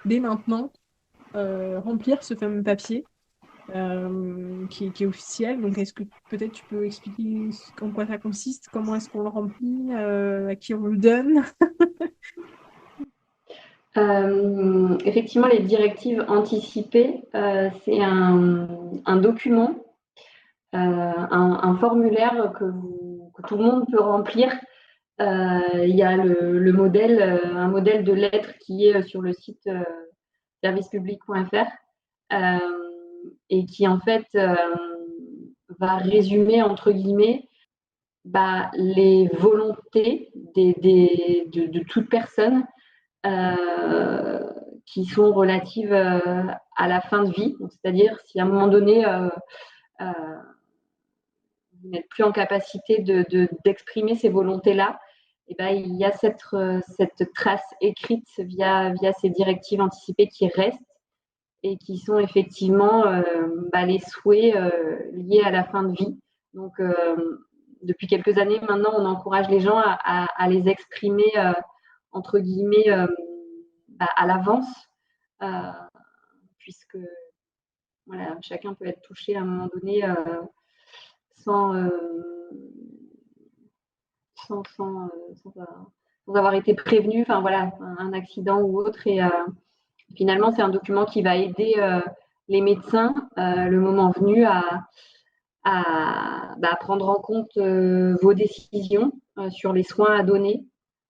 dès maintenant, remplir ce fameux papier qui est officiel. Donc, est-ce que peut-être tu peux expliquer en quoi ça consiste, comment est-ce qu'on le remplit, à qui on le donne? Effectivement, les directives anticipées, c'est un document, un formulaire que tout le monde peut remplir. Il y a le modèle, un modèle de lettre qui est sur le site servicepublic.fr et qui en fait va résumer entre guillemets les volontés de toute personne qui sont relatives à la fin de vie. C'est-à-dire si à un moment donné vous n'êtes plus en capacité d'exprimer ces volontés-là, et il y a cette trace écrite via ces directives anticipées qui restent et qui sont effectivement les souhaits liés à la fin de vie. Donc, depuis quelques années maintenant, on encourage les gens à les exprimer, entre guillemets, à l'avance, euh, puisque voilà, chacun peut être touché à un moment donné sans, sans, sans, sans, sans avoir été prévenu, enfin voilà, un accident ou autre. Finalement, c'est un document qui va aider les médecins, le moment venu, à prendre en compte vos décisions sur les soins à donner.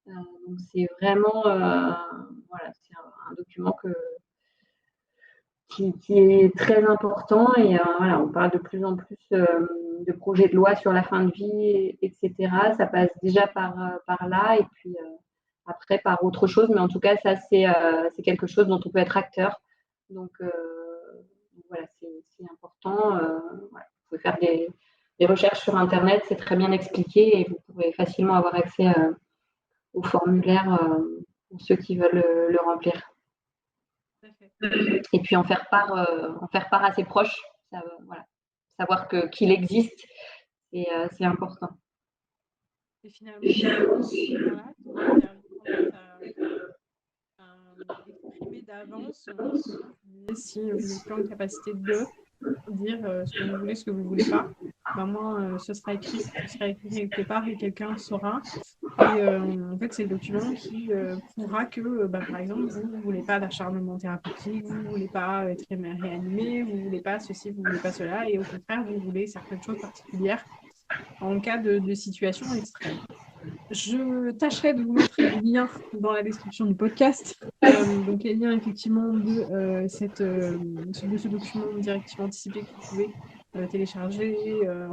Donc, c'est vraiment voilà, c'est un document qui est très important. Et voilà, on parle de plus en plus de projets de loi sur la fin de vie, etc. Ça passe déjà par là. Et puis, après par autre chose, mais en tout cas, ça, c'est quelque chose dont on peut être acteur. Donc, voilà, c'est important. Voilà. Vous pouvez faire des recherches sur Internet, c'est très bien expliqué et vous pouvez facilement avoir accès au formulaire pour ceux qui veulent le remplir. Et puis en faire part à ses proches, voilà. Savoir qu'il existe, c'est important. Et finalement, voilà, exprimer d'avance si vous n'êtes pas en capacité de dire ce que vous voulez, ce que vous ne voulez pas. Moi, ce sera écrit quelque part et quelqu'un saura. Et en fait, c'est le document qui prouvera que, par exemple, vous ne voulez pas d'acharnement thérapeutique, vous ne voulez pas être réanimé, vous ne voulez pas ceci, vous ne voulez pas cela, et au contraire, vous voulez certaines choses particulières en cas de situation extrême. Je tâcherai de vous mettre les liens dans la description du podcast. Donc les liens effectivement de ce document directif anticipé que vous pouvez télécharger,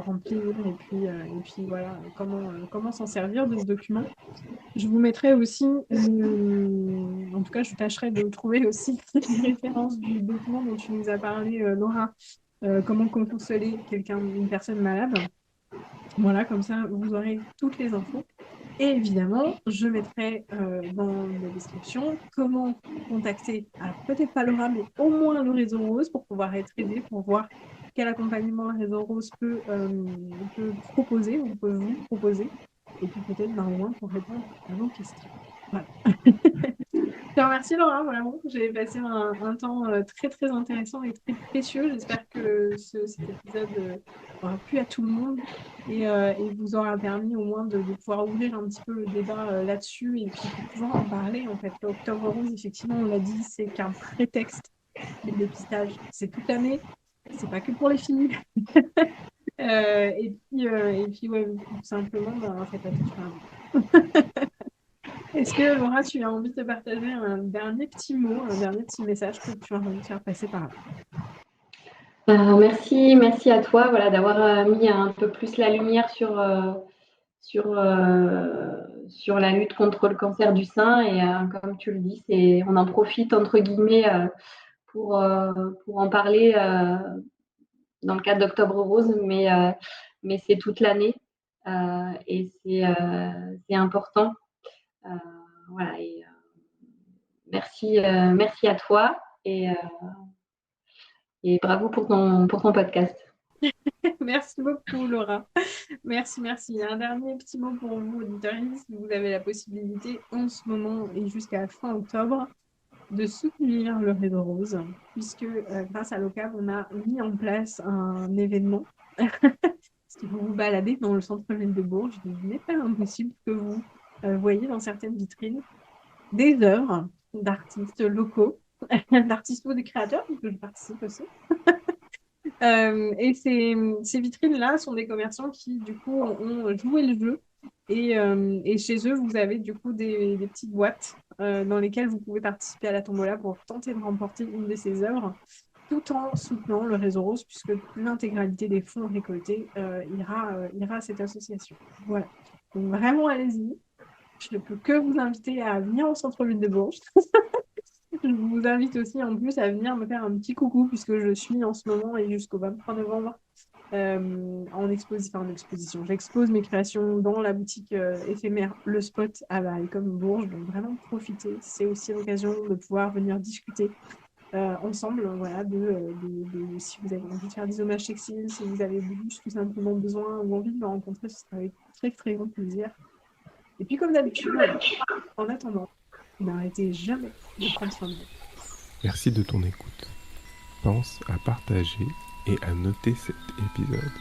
remplir et puis voilà comment s'en servir de ce document. Je vous mettrai aussi, en tout cas je tâcherai de trouver aussi une référence du document dont tu nous as parlé, Laura, comment consoler une personne malade. Voilà, comme ça vous aurez toutes les infos. Et évidemment, je mettrai dans la description comment contacter, alors peut-être pas Laura, mais au moins le réseau Rose pour pouvoir être aidé, pour voir quel accompagnement le réseau Rose peut proposer ou peut vous proposer. Et puis peut-être au moins pour répondre à vos questions. Voilà. Je te remercie Laura, vraiment. J'ai passé un temps très très intéressant et très précieux. J'espère que cet épisode aura plu à tout le monde et vous aura permis au moins de pouvoir ouvrir un petit peu le débat là-dessus et puis de pouvoir en parler. En fait, l'Octobre Rose, effectivement, on l'a dit, c'est qu'un prétexte. Le dépistage, c'est toute l'année. C'est pas que pour les filles. Et puis ouais, tout simplement, faites attention à vous. Est-ce que Laura, tu as envie de partager un dernier petit mot, un dernier petit message que tu as envie de faire passer par là? Merci à toi d'avoir mis un peu plus la lumière sur la lutte contre le cancer du sein. Et comme tu le dis, on en profite entre guillemets pour en parler dans le cadre d'Octobre Rose, mais c'est toute l'année et c'est important. Voilà, et merci à toi et bravo pour ton podcast. Merci beaucoup, Laura. Merci. Un dernier petit mot pour vous, auditeurs. Si vous avez la possibilité en ce moment et jusqu'à fin octobre de soutenir le Réseau Rose, puisque grâce à l'OCAV, on a mis en place un événement. Si vous vous baladez dans le centre-ville de Bourges, il n'est pas impossible que vous voyez dans certaines vitrines des œuvres d'artistes locaux, d'artistes ou des créateurs, parce que je participe aussi. Et ces vitrines-là sont des commerçants qui, du coup, ont joué le jeu. Et chez eux, vous avez du coup des petites boîtes dans lesquelles vous pouvez participer à la tombola pour tenter de remporter une de ces œuvres, tout en soutenant le Réseau Rose, puisque l'intégralité des fonds récoltés ira à cette association. Voilà. Donc vraiment, allez-y. Je ne peux que vous inviter à venir au centre-ville de Bourges. Je vous invite aussi en plus à venir me faire un petit coucou puisque je suis en ce moment et jusqu'au 23 novembre en exposition. J'expose mes créations dans la boutique éphémère Le Spot à la Icône Bourges. Donc vraiment profitez. C'est aussi l'occasion de pouvoir venir discuter ensemble. Voilà, si vous avez envie de faire des hommages sexy, si vous avez juste tout simplement besoin ou envie de me rencontrer, ce sera avec très très grand plaisir. Et puis comme d'habitude, en attendant, n'arrêtez jamais de prendre soin de vous. Merci de ton écoute. Pense à partager et à noter cet épisode.